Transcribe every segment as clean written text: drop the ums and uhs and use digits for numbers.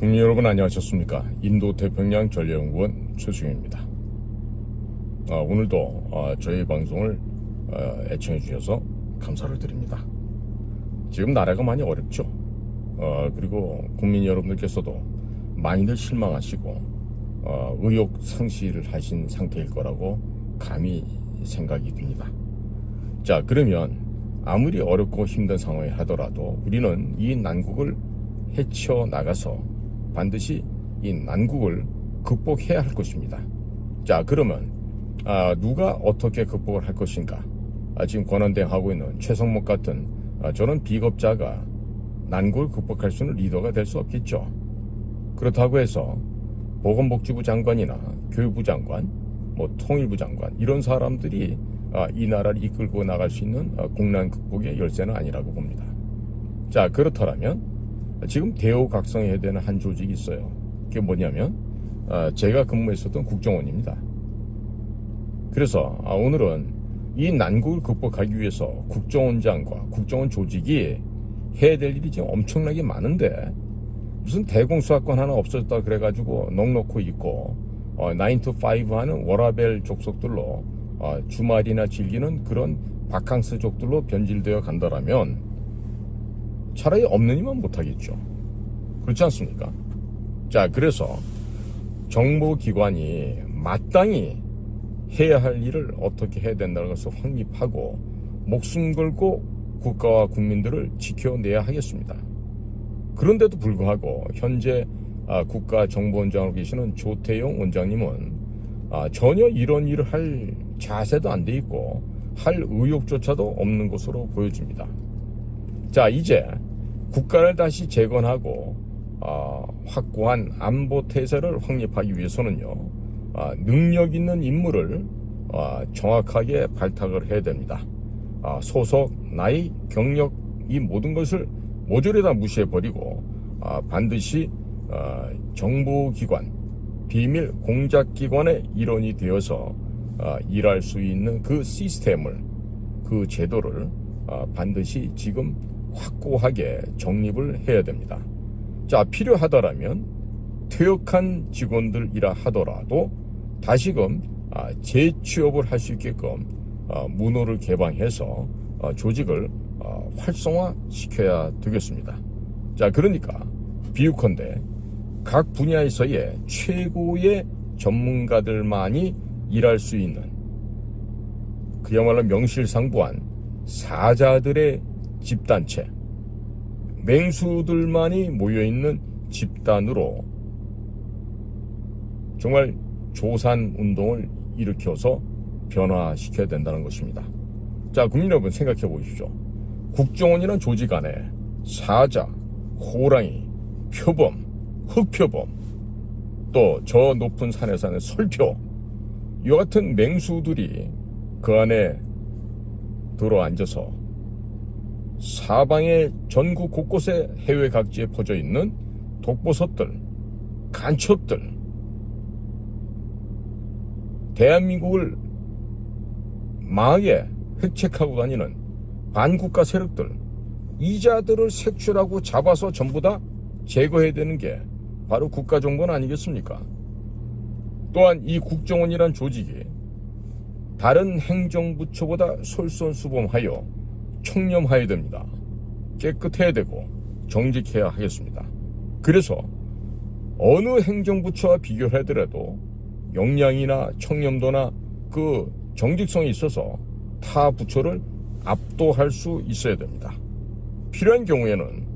국민 여러분 안녕하셨습니까? 인도태평양 전략연구원 최승현입니다. 오늘도 저희 방송을 애청해 주셔서 감사를 드립니다. 지금 나라가 많이 어렵죠. 그리고 국민 여러분들께서도 많이들 실망하시고 의욕 상실을 하신 상태일 거라고 감히 생각이 듭니다. 자, 그러면 아무리 어렵고 힘든 상황이 하더라도 우리는 이 난국을 헤쳐나가서 반드시 이 난국을 극복해야 할 것입니다. 자, 그러면 누가 어떻게 극복을 할 것인가? 지금 권한대행하고 있는 최성목 같은 저런 비겁자가 난국을 극복할 수 있는 리더가 될 수 없겠죠. 그렇다고 해서 보건복지부 장관이나 교육부 장관, 통일부 장관 이런 사람들이 이 나라를 이끌고 나갈 수 있는 국난 극복의 열쇠는 아니라고 봅니다. 자, 그렇다면 지금 대우각성해야 되는 한 조직이 있어요. 그게 뭐냐면 제가 근무했었던 국정원입니다. 그래서 오늘은 이 난국을 극복하기 위해서 국정원장과 국정원 조직이 해야 될 일이 지금 엄청나게 많은데 무슨 대공수사권 하나 없어졌다 그래가지고 넋놓고 있고 9to5 하는 워라벨 족속들로 주말이나 즐기는 그런 바캉스족들로 변질되어 간다라면 차라리 없는 이만 못하겠죠. 그렇지 않습니까? 자, 그래서 정보기관이 마땅히 해야 할 일을 어떻게 해야 된다는 것을 확립하고 목숨 걸고 국가와 국민들을 지켜내야 하겠습니다. 그런데도 불구하고 현재 국가정보원장으로 계시는 조태용 원장님은 전혀 이런 일을 할 자세도 안 돼 있고 할 의욕조차도 없는 것으로 보여집니다. 자, 이제 국가를 다시 재건하고 확고한 안보 태세를 확립하기 위해서는요, 능력 있는 인물을 정확하게 발탁을 해야 됩니다. 소속, 나이, 경력 이 모든 것을 모조리 다 무시해버리고 반드시 정보기관, 비밀 공작기관의 일원이 되어서 일할 수 있는 그 시스템을, 그 제도를 반드시 지금 확고하게 정립을 해야 됩니다. 자, 필요하더라면 퇴역한 직원들이라 하더라도 다시금 재취업을 할 수 있게끔 문호를 개방해서 조직을 활성화시켜야 되겠습니다. 자, 그러니까 비유컨대 각 분야에서의 최고의 전문가들만이 일할 수 있는 그야말로 명실상부한 사자들의 집단체, 맹수들만이 모여있는 집단으로 정말 조산운동을 일으켜서 변화시켜야 된다는 것입니다. 자, 국민 여러분 생각해 보십시오. 국정원이라는 조직 안에 사자, 호랑이, 표범, 흑표범, 또 저 높은 산에 사는 설표, 이와 같은 맹수들이 그 안에 들어앉아서 사방의 전국 곳곳에 해외 각지에 퍼져 있는 독보석들, 간첩들, 대한민국을 망하게 획책하고 다니는 반국가 세력들, 이자들을 색출하고 잡아서 전부 다 제거해야 되는 게 바로 국가정보는 아니겠습니까? 또한 이 국정원이란 조직이 다른 행정부처보다 솔선수범하여 청렴해야 됩니다. 깨끗해야 되고 정직해야 하겠습니다. 그래서 어느 행정부처와 비교를 하더라도 역량이나 청렴도나 그 정직성이 있어서 타 부처를 압도할 수 있어야 됩니다. 필요한 경우에는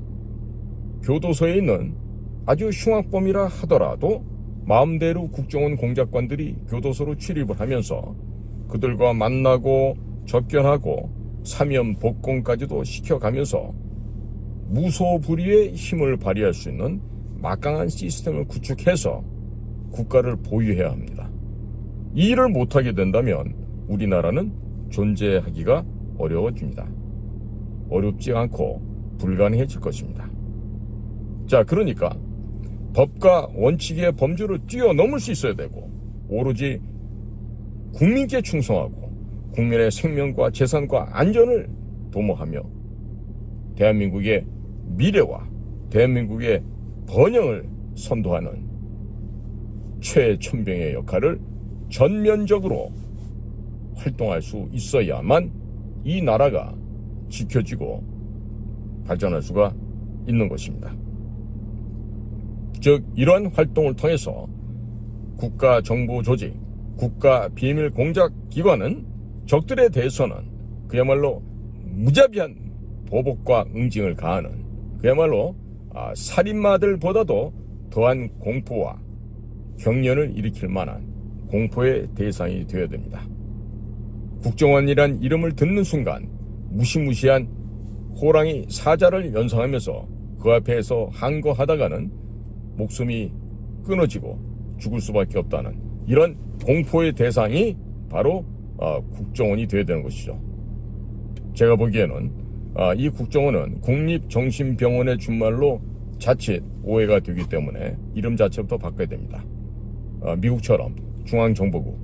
교도소에 있는 아주 흉악범이라 하더라도 마음대로 국정원 공작관들이 교도소로 출입을 하면서 그들과 만나고 접견하고 사면 복권까지도 시켜가면서 무소불위의 힘을 발휘할 수 있는 막강한 시스템을 구축해서 국가를 보유해야 합니다. 이 일을 못하게 된다면 우리나라는 존재하기가 어려워집니다. 어렵지 않고 불가능해질 것입니다. 자, 그러니까 법과 원칙의 범주를 뛰어넘을 수 있어야 되고 오로지 국민께 충성하고 국민의 생명과 재산과 안전을 도모하며 대한민국의 미래와 대한민국의 번영을 선도하는 최천병의 역할을 전면적으로 활동할 수 있어야만 이 나라가 지켜지고 발전할 수가 있는 것입니다. 즉 이러한 활동을 통해서 국가정보조직, 국가비밀공작기관은 적들에 대해서는 그야말로 무자비한 보복과 응징을 가하는 그야말로 살인마들보다도 더한 공포와 경련을 일으킬 만한 공포의 대상이 되어야 됩니다. 국정원이란 이름을 듣는 순간 무시무시한 호랑이 사자를 연상하면서 그 앞에서 항거하다가는 목숨이 끊어지고 죽을 수밖에 없다는 이런 공포의 대상이 바로 국정원이 되어야 되는 것이죠. 제가 보기에는 이 국정원은 국립정신병원의 준말로 자칫 오해가 되기 때문에 이름 자체부터 바꿔야 됩니다. 미국처럼 중앙정보국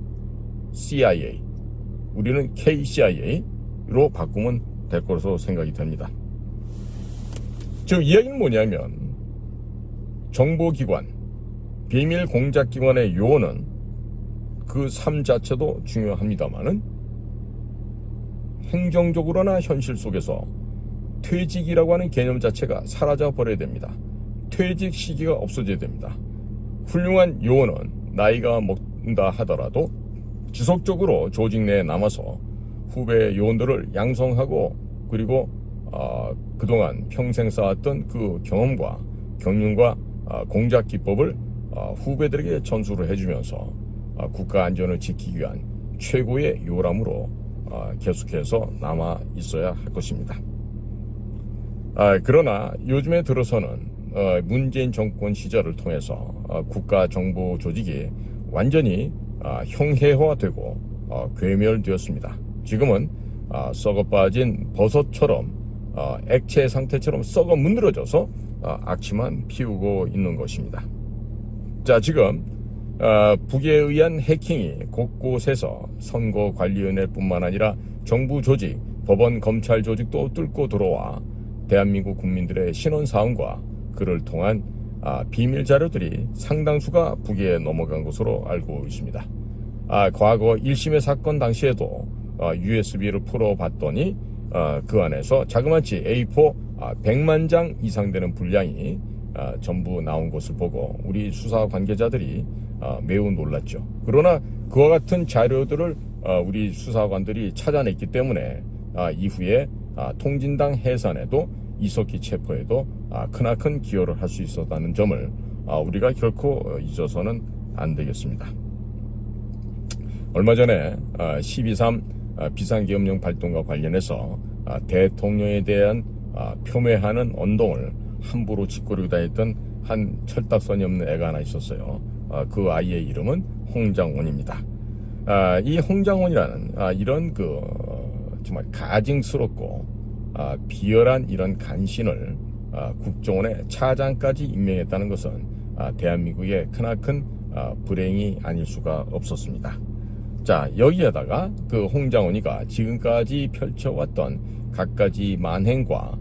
CIA, 우리는 KCIA로 바꾸면 될 것으로 생각이 됩니다. 즉 이야기는 뭐냐면 정보기관, 비밀공작기관의 요원은 그 삶 자체도 중요합니다만은 행정적으로나 현실 속에서 퇴직이라고 하는 개념 자체가 사라져 버려야 됩니다. 퇴직 시기가 없어져야 됩니다. 훌륭한 요원은 나이가 먹는다 하더라도 지속적으로 조직 내에 남아서 후배 요원들을 양성하고 그리고 그동안 평생 쌓았던 그 경험과 경륜과 공작 기법을 후배들에게 전수를 해주면서 국가 안전을 지키기 위한 최고의 요람으로 계속해서 남아 있어야 할 것입니다. 그러나 요즘에 들어서는 문재인 정권 시절을 통해서 국가정보조직이 완전히 형해화되고 괴멸되었습니다. 지금은 썩어 빠진 버섯처럼 액체 상태처럼 썩어 문드러져서 악취만 피우고 있는 것입니다. 자, 지금 북에 의한 해킹이 곳곳에서 선거관리위원회뿐만 아니라 정부 조직, 법원, 검찰 조직도 뚫고 들어와 대한민국 국민들의 신원사항과 그를 통한 비밀 자료들이 상당수가 북에 넘어간 것으로 알고 있습니다. 과거 1심의 사건 당시에도 USB를 풀어봤더니 그 안에서 자그마치 A4 100만 장 이상 되는 분량이 전부 나온 것을 보고 우리 수사 관계자들이 매우 놀랐죠. 그러나 그와 같은 자료들을 우리 수사관들이 찾아냈기 때문에 이후에 통진당 해산에도 이석기 체포에도 크나큰 기여를 할 수 있었다는 점을 우리가 결코 잊어서는 안 되겠습니다. 얼마 전에 12.3 비상계엄령 발동과 관련해서 대통령에 대한 표매하는 언동을 함부로 짓거리고 다녔던 한 철딱선이 없는 애가 하나 있었어요. 그 아이의 이름은 홍장원입니다. 이 홍장원이라는 이런 정말 가증스럽고 비열한 이런 간신을 국정원의 차장까지 임명했다는 것은 대한민국의 크나큰 불행이 아닐 수가 없었습니다. 자, 여기에다가 그 홍장원이가 지금까지 펼쳐왔던 갖가지 만행과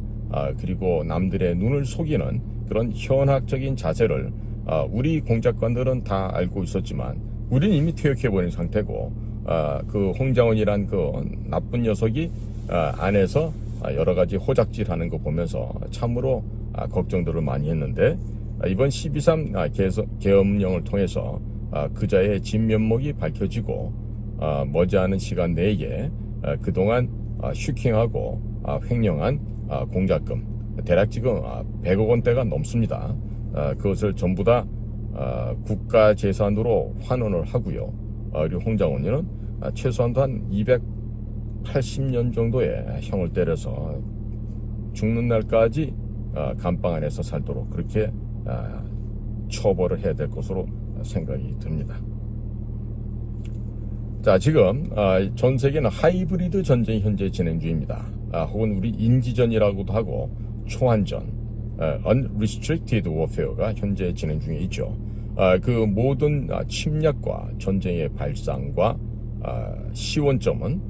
그리고 남들의 눈을 속이는 그런 현학적인 자세를 우리 공작관들은 다 알고 있었지만 우리는 이미 퇴역해버린 상태고 그 홍장원이란 그 나쁜 녀석이 안에서 여러 가지 호작질하는 거 보면서 참으로 걱정들을 많이 했는데 이번 12.3 계엄령을 통해서 그자의 진면목이 밝혀지고 머지않은 시간 내에 그동안 슈킹하고 횡령한 공작금 대략 지금 100억 원대가 넘습니다. 그것을 전부 다 국가 재산으로 환원을 하고요. 그리고 홍장원이는 최소한도 한 280년 정도의 형을 때려서 죽는 날까지 감방 안에서 살도록 그렇게 처벌을 해야 될 것으로 생각이 듭니다. 자, 지금 전 세계는 하이브리드 전쟁이 현재 진행 중입니다. 혹은 우리 인지전이라고도 하고 초안전, unrestricted warfare가 현재 진행 중에 있죠. 그 모든 침략과 전쟁의 발상과 시원점은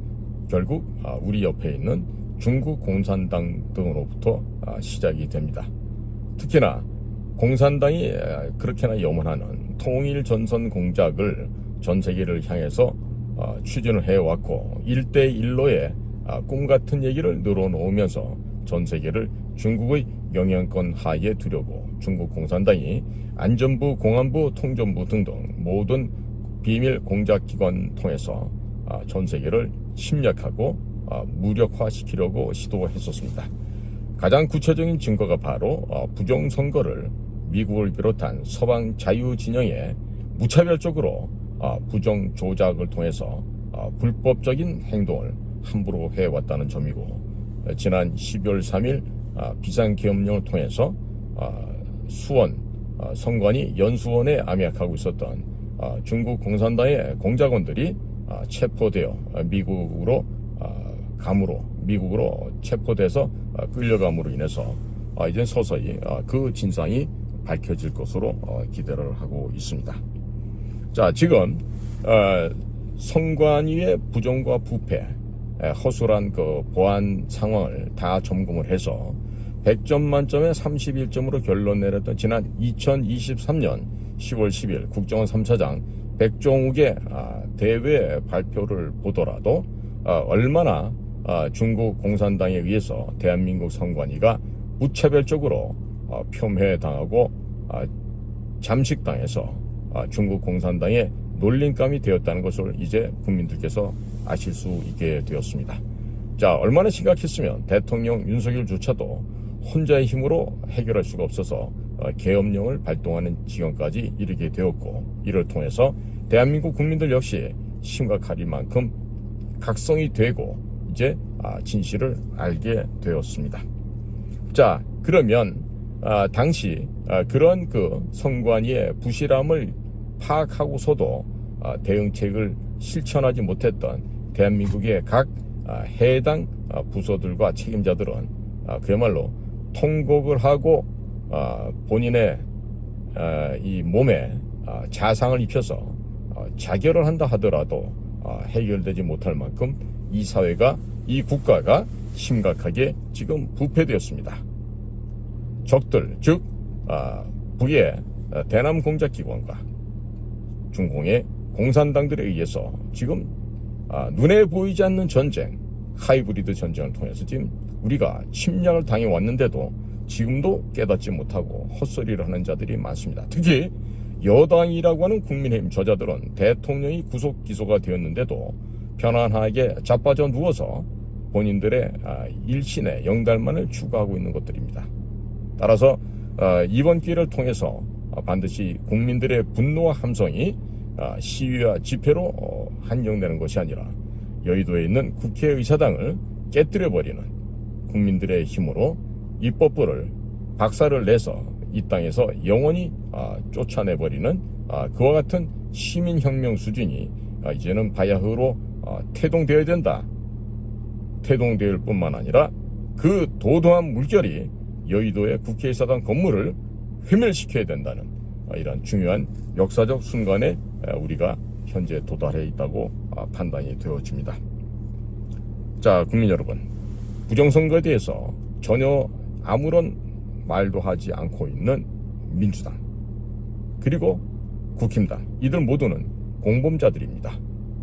결국 우리 옆에 있는 중국 공산당 등으로부터 시작이 됩니다. 특히나 공산당이 그렇게나 염원하는 통일전선 공작을 전 세계를 향해서 추진을 해왔고 1대1로의 꿈같은 얘기를 늘어놓으면서 전 세계를 중국의 영향권 하에 두려고 중국 공산당이 안전부, 공안부, 통전부 등등 모든 비밀 공작기관 통해서 전 세계를 침략하고 무력화시키려고 시도했었습니다. 가장 구체적인 증거가 바로 부정선거를 미국을 비롯한 서방 자유진영에 무차별적으로 부정 조작을 통해서 불법적인 행동을 함부로 해왔다는 점이고, 지난 12월 3일 비상계엄령을 통해서 수원 성관이 연수원에 암약하고 있었던 중국 공산당의 공작원들이 체포되어 미국으로 체포돼서 끌려감으로 인해서 이제 서서히 그 진상이 밝혀질 것으로 기대를 하고 있습니다. 자, 지금 성관위의 부정과 부패, 허술한 그 보안 상황을 다 점검을 해서 100점 만점에 31점으로 결론 내렸던 지난 2023년 10월 10일 국정원 3차장 백종욱의 대외 발표를 보더라도 얼마나 중국 공산당에 의해서 대한민국 선관위가 무차별적으로 폄훼당하고 잠식당해서 중국 공산당의 놀림감이 되었다는 것을 이제 국민들께서 아실 수 있게 되었습니다. 자, 얼마나 심각했으면 대통령 윤석열조차도 혼자의 힘으로 해결할 수가 없어서 계엄령을 발동하는 지경까지 이르게 되었고, 이를 통해서 대한민국 국민들 역시 심각할 만큼 각성이 되고 이제 진실을 알게 되었습니다. 자, 그러면 당시 그런 그 선관위의 부실함을 파악하고서도 대응책을 실천하지 못했던 대한민국의 각 해당 부서들과 책임자들은 그야말로 통곡을 하고 본인의 이 몸에 자상을 입혀서 자결을 한다 하더라도 해결되지 못할 만큼 이 사회가, 이 국가가 심각하게 지금 부패되었습니다. 적들, 즉 북의 대남 공작기관과 중공의 공산당들에 의해서 지금 눈에 보이지 않는 전쟁, 하이브리드 전쟁을 통해서 지금 우리가 침략을 당해왔는데도 지금도 깨닫지 못하고 헛소리를 하는 자들이 많습니다. 특히 여당이라고 하는 국민의힘 저자들은 대통령이 구속 기소가 되었는데도 편안하게 자빠져 누워서 본인들의 일신의 영달만을 추구하고 있는 것들입니다. 따라서 이번 기회를 통해서 반드시 국민들의 분노와 함성이 시위와 집회로 한정되는 것이 아니라 여의도에 있는 국회의사당을 깨뜨려버리는 국민들의 힘으로 입법부를 박살을 내서 이 땅에서 영원히 쫓아내버리는 그와 같은 시민혁명 수준이 이제는 바야흐로 태동되어야 된다. 태동될 뿐만 아니라 그 도도한 물결이 여의도의 국회의사당 건물을 회멸시켜야 된다는 이런 중요한 역사적 순간에 우리가 현재 도달해 있다고 판단이 되어집니다. 자, 국민 여러분, 부정선거에 대해서 전혀 아무런 말도 하지 않고 있는 민주당, 그리고 국힘당, 이들 모두는 공범자들입니다.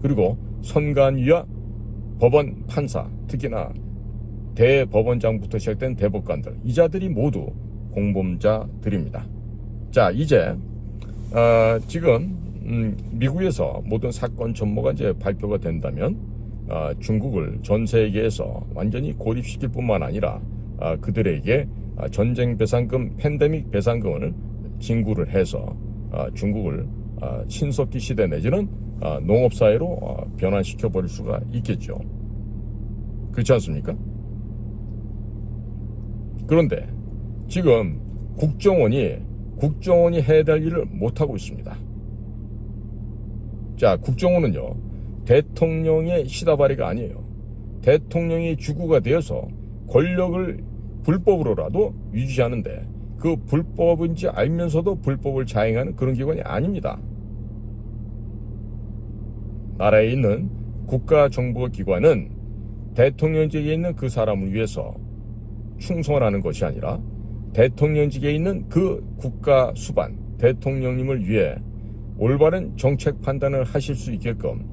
그리고 선관위와 법원 판사, 특히나 대법원장부터 시작된 대법관들, 이 자들이 모두 공범자들입니다. 자, 이제 지금 미국에서 모든 사건 전모가 이제 발표가 된다면 중국을 전 세계에서 완전히 고립시킬 뿐만 아니라 그들에게 전쟁 배상금, 팬데믹 배상금을 징구를 해서 중국을 신석기 시대 내지는 농업사회로 변환시켜 버릴 수가 있겠죠. 그렇지 않습니까? 그런데 지금 국정원이 해야 될 일을 못하고 있습니다. 자, 국정원은요, 대통령의 시다바리가 아니에요. 대통령이 주구가 되어서 권력을 불법으로라도 유지하는데 그 불법인지 알면서도 불법을 자행하는 그런 기관이 아닙니다. 나라에 있는 국가정보기관은 대통령직에 있는 그 사람을 위해서 충성을 하는 것이 아니라 대통령직에 있는 그 국가 수반 대통령님을 위해 올바른 정책 판단을 하실 수 있게끔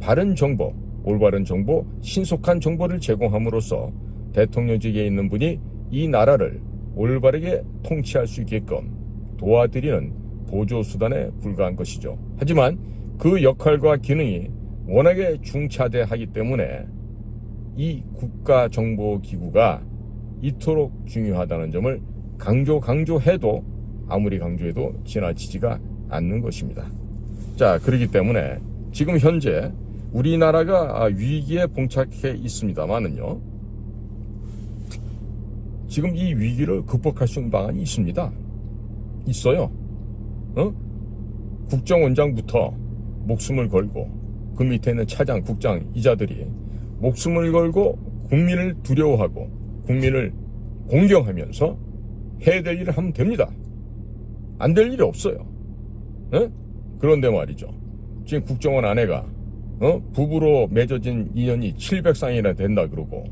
바른 정보, 올바른 정보, 신속한 정보를 제공함으로써 대통령직에 있는 분이 이 나라를 올바르게 통치할 수 있게끔 도와드리는 보조수단에 불과한 것이죠. 하지만 그 역할과 기능이 워낙에 중차대하기 때문에 이 국가정보기구가 이토록 중요하다는 점을 강조해도 아무리 강조해도 지나치지가 않는 것입니다. 자, 그렇기 때문에 지금 현재 우리나라가 위기에 봉착해 있습니다만은요, 지금 이 위기를 극복할 수 있는 방안이 있습니다. 있어요. 국정원장부터 목숨을 걸고 그 밑에 있는 차장, 국장, 이자들이 목숨을 걸고 국민을 두려워하고 국민을 공경하면서 해야 될 일을 하면 됩니다. 안 될 일이 없어요. 그런데 말이죠. 지금 국정원 아내가 부부로 맺어진 인연이 700쌍이나 된다 그러고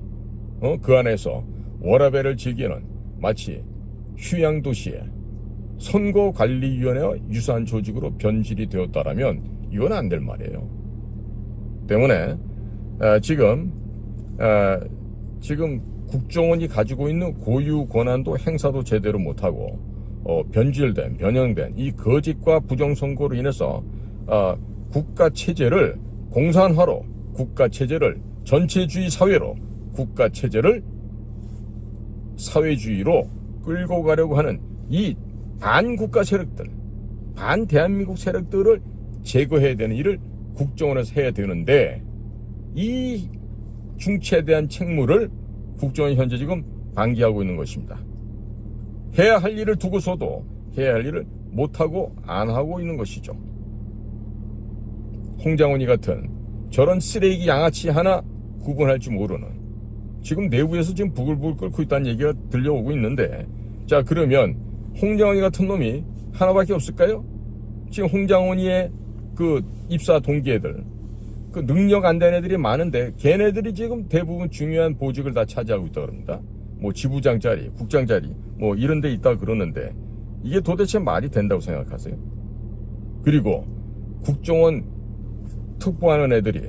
그 안에서 워라밸을 즐기는 마치 휴양도시의 선거관리위원회와 유사한 조직으로 변질이 되었다라면 이건 안 될 말이에요. 때문에 지금 국정원이 가지고 있는 고유 권한도 행사도 제대로 못하고 변질된, 변형된 이 거짓과 부정선거로 인해서 국가체제를 공산화로, 국가체제를 전체주의 사회로, 국가체제를 사회주의로 끌고 가려고 하는 이 반국가 세력들, 반대한민국 세력들을 제거해야 되는 일을 국정원에서 해야 되는데 이 중체대한 책무를 국정원이 현재 지금 방기하고 있는 것입니다. 해야 할 일을 두고서도 해야 할 일을 못하고 안 하고 있는 것이죠. 홍장훈이 같은 저런 쓰레기 양아치 하나 구분할 줄 모르는, 지금 내부에서 지금 부글부글 끓고 있다는 얘기가 들려오고 있는데, 자, 그러면 홍장훈이 같은 놈이 하나밖에 없을까요? 지금 홍장훈이의 그 입사 동기애들, 그 능력 안 된 애들이 많은데 걔네들이 지금 대부분 중요한 보직을 다 차지하고 있다고 합니다. 뭐 지부장 자리, 국장 자리 뭐 이런 데 있다 그러는데 이게 도대체 말이 된다고 생각하세요? 그리고 국정원 특보하는 애들이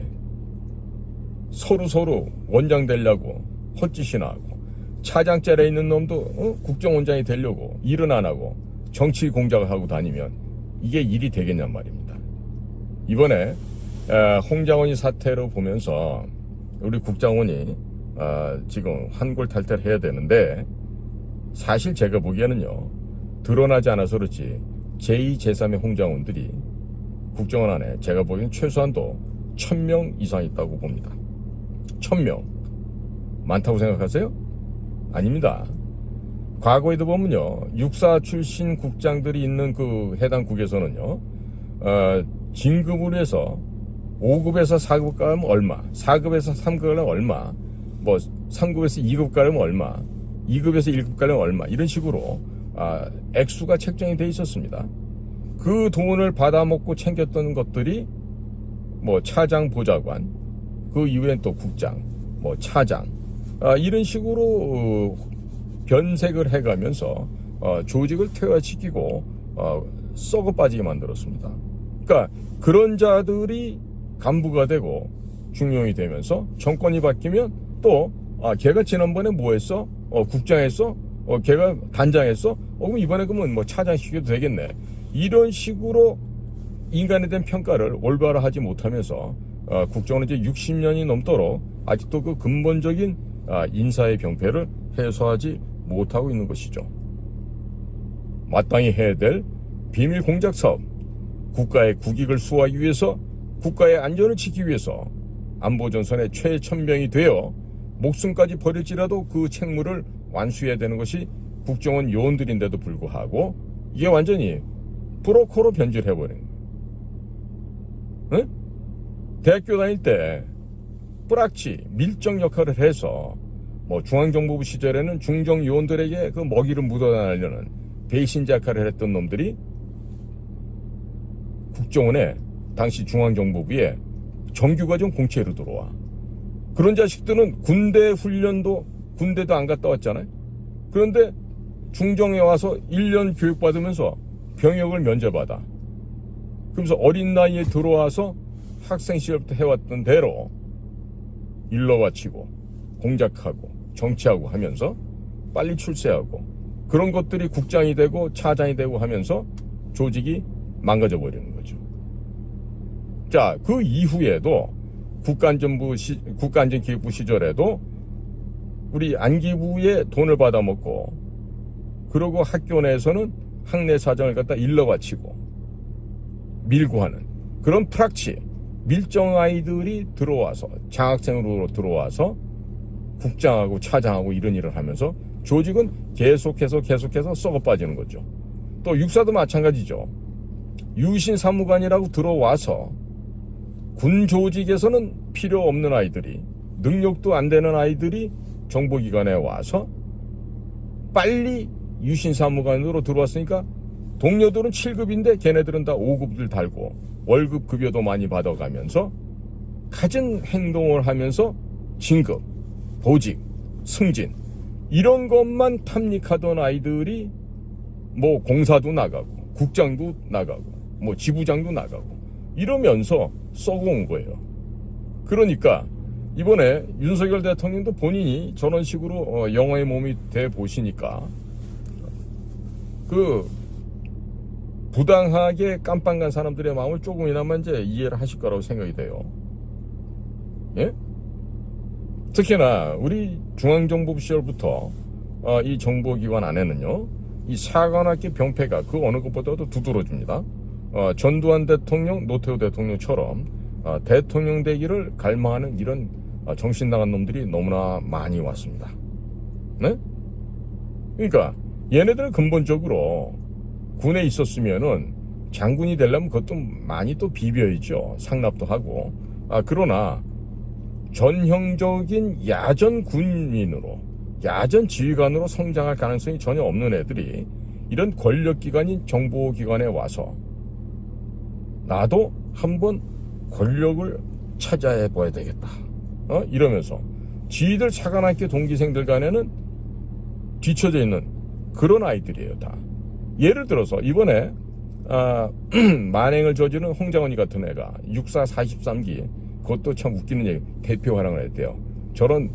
서로 원장 되려고 헛짓이나 하고, 차장 자리에 있는 놈도 국정원장이 되려고 일은 안 하고 정치 공작을 하고 다니면 이게 일이 되겠냔 말입니다. 이번에 홍장훈이 사태로 보면서 우리 국정원이 지금 환골탈태를 해야 되는데, 사실 제가 보기에는요, 드러나지 않아서 그렇지 제2, 제3의 홍장훈들이 국정원 안에 제가 보기엔 최소한도 1000명 이상 있다고 봅니다. 1000명. 많다고 생각하세요? 아닙니다. 과거에도 보면요, 육사 출신 국장들이 있는 그 해당 국에서는요, 진급으로 해서 5급에서 4급 가면 얼마, 4급에서 3급 가면 얼마, 뭐 3급에서 2급 가면 얼마, 2급에서 1급 가면 얼마, 이런 식으로 액수가 책정이 돼 있었습니다. 그 돈을 받아먹고 챙겼던 것들이 뭐 차장, 보좌관, 그 이후엔 또 국장, 뭐 차장, 이런 식으로 변색을 해가면서 조직을 퇴화시키고 썩어 빠지게 만들었습니다. 그러니까 그런 자들이 간부가 되고 중용이 되면서 정권이 바뀌면 또 걔가 지난번에 뭐 했어? 국장했어? 걔가 단장했어? 그럼 이번에 그러면 뭐 차장 시켜도 되겠네. 이런 식으로 인간에 대한 평가를 올바로 하지 못하면서 국정원은 이제 60년이 넘도록 아직도 그 근본적인 인사의 병폐를 해소하지 못하고 있는 것이죠. 마땅히 해야 될 비밀 공작 사업, 국가의 국익을 수호하기 위해서, 국가의 안전을 지키기 위해서 안보전선의 최첨병이 되어 목숨까지 버릴지라도 그 책무를 완수해야 되는 것이 국정원 요원들인데도 불구하고 이게 완전히 브로커로 변질해버린 거예요. 응? 대학교 다닐 때 뿌락치 밀정 역할을 해서 뭐 중앙정보부 시절에는 중정 요원들에게 그 먹이를 묻어나려는 배신자 역할을 했던 놈들이 국정원에 당시 중앙정보부에 정규과정 공채로 들어와. 그런 자식들은 군대도 안 갔다 왔잖아요. 그런데 중정에 와서 1년 교육받으면서 병역을 면제받아. 그러면서 어린 나이에 들어와서 학생 시절부터 해왔던 대로 일러 바치고 공작하고 정치하고 하면서 빨리 출세하고 그런 것들이 국장이 되고 차장이 되고 하면서 조직이 망가져 버리는 거죠. 자, 그 이후에도 국가안전기획부 시절에도 우리 안기부에 돈을 받아먹고 그러고 학교 내에서는 학내 사정을 갖다 일러 바치고 밀고 하는 그런 프락치 밀정 아이들이 들어와서 장학생으로 들어와서 국장하고 차장하고 이런 일을 하면서 조직은 계속해서 썩어 빠지는 거죠. 또 육사도 마찬가지죠. 유신 사무관이라고 들어와서 군 조직에서는 필요 없는 아이들이 능력도 안 되는 아이들이 정보기관에 와서 빨리 유신 사무관으로 들어왔으니까 동료들은 7급인데 걔네들은 다 5급을 달고 월급 급여도 많이 받아가면서 갖은 행동을 하면서 진급, 보직, 승진 이런 것만 탐닉하던 아이들이 뭐 공사도 나가고 국장도 나가고 뭐 지부장도 나가고 이러면서 썩어온 거예요. 그러니까 이번에 윤석열 대통령도 본인이 저런 식으로 영화의 몸이 돼 보시니까 그 부당하게 깜빵 간 사람들의 마음을 조금이나마 이제 이해를 하실 거라고 생각이 돼요. 예? 특히나 우리 중앙정보부 시절부터 이 정보기관 안에는요, 이 사관학교 병폐가 그 어느 것보다도 두드러집니다. 전두환 대통령, 노태우 대통령처럼 대통령 되기를 갈망하는 이런 정신 나간 놈들이 너무나 많이 왔습니다. 네? 그러니까 얘네들은 근본적으로 군에 있었으면은 장군이 되려면 그것도 많이 또 비벼야죠. 상납도 하고. 그러나 전형적인 야전 군인으로, 야전 지휘관으로 성장할 가능성이 전혀 없는 애들이 이런 권력기관인 정보기관에 와서 나도 한번 권력을 찾아야 봐야 되겠다. 이러면서 지들 사관학교 동기생들 간에는 뒤쳐져 있는 그런 아이들이에요, 다. 예를 들어서 이번에 만행을 저지른 홍장원이 같은 애가 육사 43기 그것도 참 웃기는 얘기 대표 활약을 했대요. 저런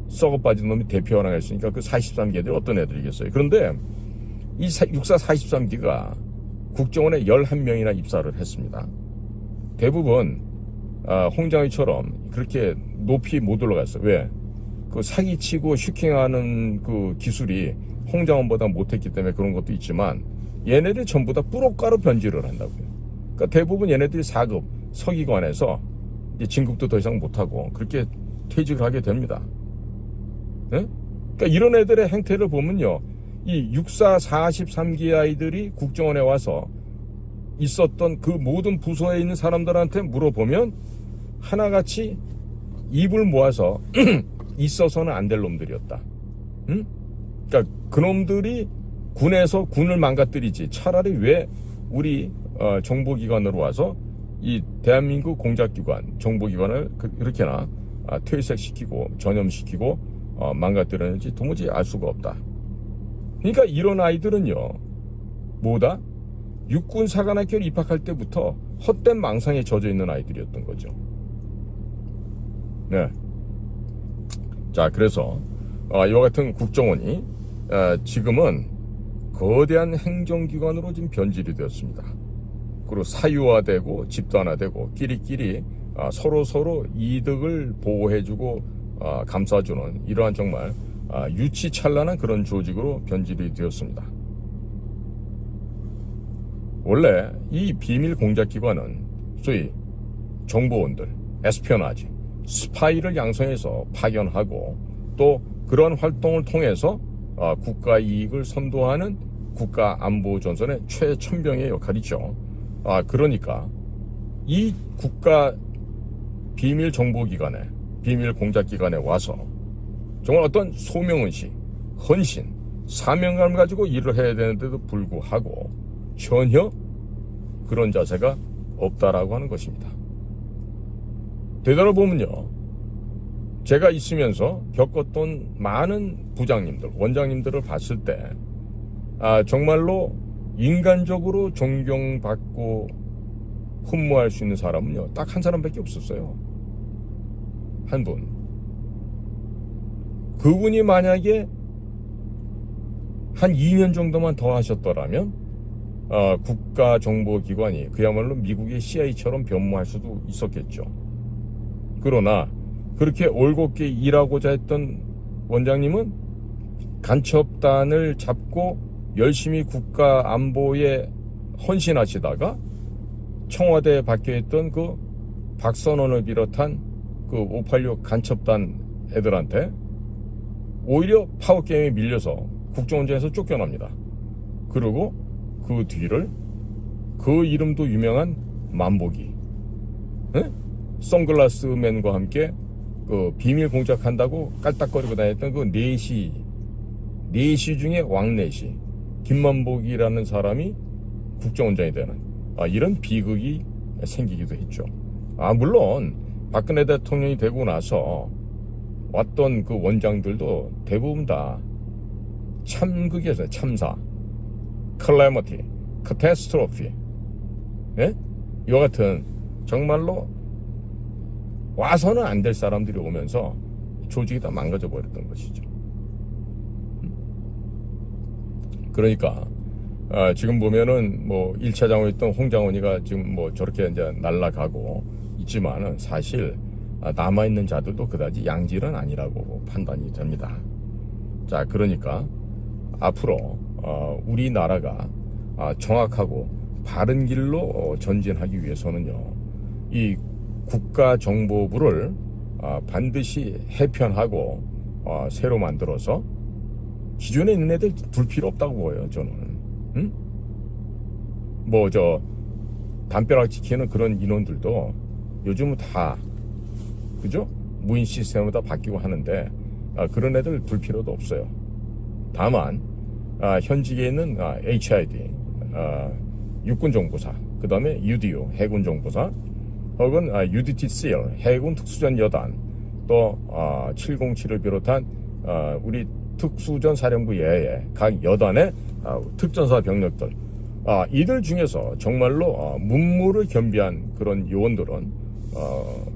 썩어 빠진 놈이 대표 활약했으니까 그 43기 애들이 어떤 애들이겠어요. 그런데 이 육사 43기가 국정원에 11명이나 입사를 했습니다. 대부분 홍장이처럼 그렇게 높이 못 올라갔어요. 왜? 그 사기치고 슈킹하는 그 기술이 홍장원보다 못했기 때문에 그런 것도 있지만 얘네들이 전부 다 뿌록가루 변질을 한다고요. 그러니까 대부분 얘네들이 4급 서기관에서 이제 진급도 더 이상 못하고 그렇게 퇴직을 하게 됩니다. 네? 그러니까 이런 애들의 행태를 보면요, 이 육사 43기 아이들이 국정원에 와서 있었던 그 모든 부서에 있는 사람들한테 물어보면 하나같이 입을 모아서 있어서는 안 될 놈들이었다. 응? 그러니까 그놈들이 군에서 군을 망가뜨리지 차라리 왜 우리 정보기관으로 와서 이 대한민국 공작기관 정보기관을 이렇게나 퇴색시키고 전염시키고 망가뜨렸는지 도무지 알 수가 없다. 그러니까 이런 아이들은요, 뭐다? 육군 사관학교를 입학할 때부터 헛된 망상에 젖어 있는 아이들이었던 거죠. 네. 자, 그래서 이와 같은 국정원이 지금은 거대한 행정기관으로 지금 변질이 되었습니다. 그리고 사유화되고 집단화되고 끼리끼리 서로 이득을 보호해주고 감싸주는 이러한 정말 유치찬란한 그런 조직으로 변질이 되었습니다. 원래 이 비밀 공작기관은 소위 정보원들, 에스피어나지, 스파이를 양성해서 파견하고 또 그런 활동을 통해서 국가 이익을 선도하는 국가안보전선의 최첨병의 역할이죠. 그러니까 이 국가 비밀 정보기관에, 비밀 공작기관에 와서 정말 어떤 소명의식, 헌신, 사명감을 가지고 일을 해야 되는데도 불구하고 전혀 그런 자세가 없다라고 하는 것입니다. 되돌아보면요, 제가 있으면서 겪었던 많은 부장님들, 원장님들을 봤을 때 정말로 인간적으로 존경받고 흠모할 수 있는 사람은요, 딱 한 사람밖에 없었어요. 한 분. 그분이 만약에 한 2년 정도만 더 하셨더라면 국가정보기관이 그야말로 미국의 CIA처럼 변모할 수도 있었겠죠. 그러나 그렇게 올곧게 일하고자 했던 원장님은 간첩단을 잡고 열심히 국가 안보에 헌신하시다가 청와대에 박혀있던 그 박선원을 비롯한 그 586 간첩단 애들한테 오히려 파워게임에 밀려서 국정원장에서 쫓겨납니다. 그리고 그 뒤를 그 이름도 유명한 만보기, 선글라스맨과 함께 그 비밀 공작한다고 깔딱거리고 다녔던 그 내시 중에 왕내시 김만복이라는 사람이 국정원장이 되는 이런 비극이 생기기도 했죠. 물론 박근혜 대통령이 되고 나서 왔던 그 원장들도 대부분 다 참극이었어요. 참사, 클래머티, 카타스트로피, 이와 같은 정말로 와서는 안 될 사람들이 오면서 조직이 다 망가져 버렸던 것이죠. 그러니까 지금 보면은 뭐 1차 장관이 있던 홍장원이가 지금 뭐 저렇게 이제 날아가고 있지만은 사실 남아있는 자들도 그다지 양질은 아니라고 판단이 됩니다. 자, 그러니까 앞으로 우리나라가 정확하고 바른 길로 전진하기 위해서는요, 이 국가정보부를 반드시 해편하고 새로 만들어서 기존에 있는 애들 둘 필요 없다고 보여요, 저는. 뭐 저 담벼락 지키는 그런 인원들도 요즘은 다 그죠? 무인 시스템으로 다 바뀌고 하는데 그런 애들 둘 필요도 없어요. 다만 현직에 있는 HID 육군정보사, 그 다음에 UDO 해군정보사, 혹은 UDTCL 해군 특수전 여단, 또 707을 비롯한 우리 특수전 사령부 예에 각 여단의 특전사 병력들, 이들 중에서 정말로 문무를 겸비한 그런 요원들은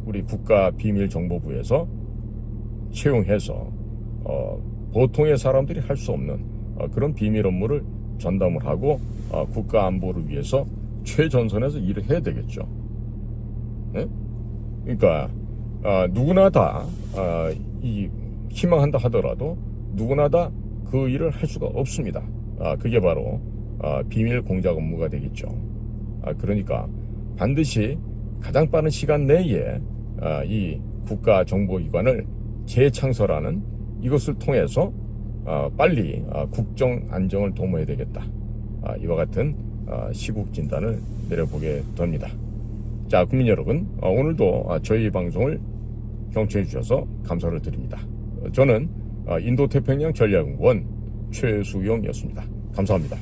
우리 국가비밀정보부에서 채용해서 보통의 사람들이 할 수 없는 그런 비밀 업무를 전담을 하고 국가 안보를 위해서 최전선에서 일을 해야 되겠죠. 네? 그러니까 누구나 다 희망한다 하더라도 누구나 다 그 일을 할 수가 없습니다. 그게 바로 비밀 공작 업무가 되겠죠. 그러니까 반드시 가장 빠른 시간 내에 이 국가정보기관을 재창설하는 이것을 통해서 빨리 국정 안정을 도모해야 되겠다. 이와 같은 시국 진단을 내려보게 됩니다. 자, 국민 여러분, 오늘도 저희 방송을 경청해 주셔서 감사를 드립니다. 저는 인도태평양 전략연구원 최수영이었습니다. 감사합니다.